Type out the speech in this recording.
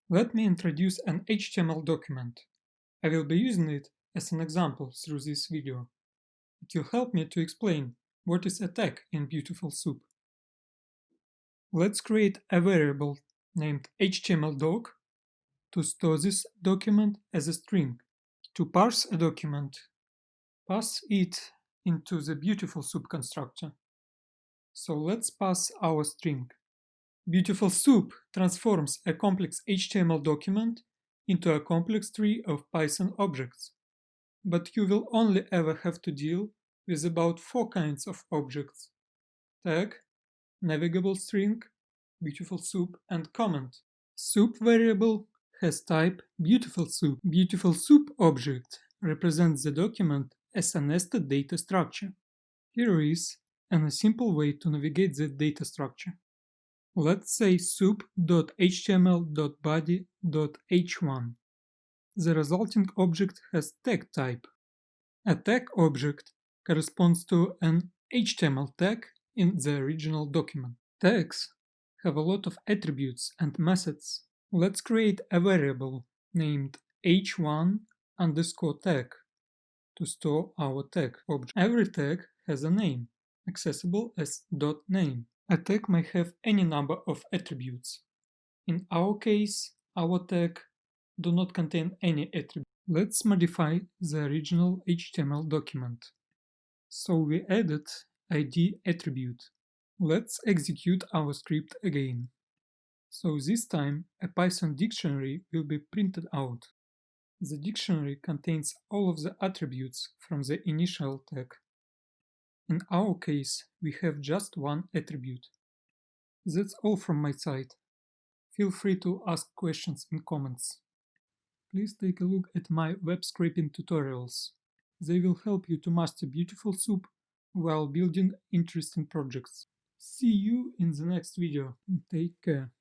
Let me introduce an HTML document. I will be using it as an example through this video. It will help me to explain what is a tag in BeautifulSoup. Let's create a variable named HTML_doc to store this document as a string. To parse a document, pass it into the BeautifulSoup constructor. So let's pass our string. BeautifulSoup transforms a complex HTML document into a complex tree of Python objects. But you will only ever have to deal with about 4 kinds of objects: tag, navigable string, BeautifulSoup, and comment. Soup variable has type BeautifulSoup. BeautifulSoup object represents the document as a nested data structure. Here is a simple way to navigate the data structure. Let's say soup.html.body.h1. The resulting object has tag type. A tag object corresponds to an HTML tag in the original document. Tags have a lot of attributes and methods. Let's create a variable named h1_tag to store our tag object. Every tag has a name, accessible as .name. A tag may have any number of attributes. In our case, our tag do not contain any attribute. Let's modify the original HTML document. So we added ID attribute. Let's execute our script again. So this time a Python dictionary will be printed out. The dictionary contains all of the attributes from the initial tag. In our case, we have just one attribute. That's all from my side. Feel free to ask questions in comments. Please take a look at my web scraping tutorials. They will help you to master BeautifulSoup while building interesting projects. See you in the next video. Take care.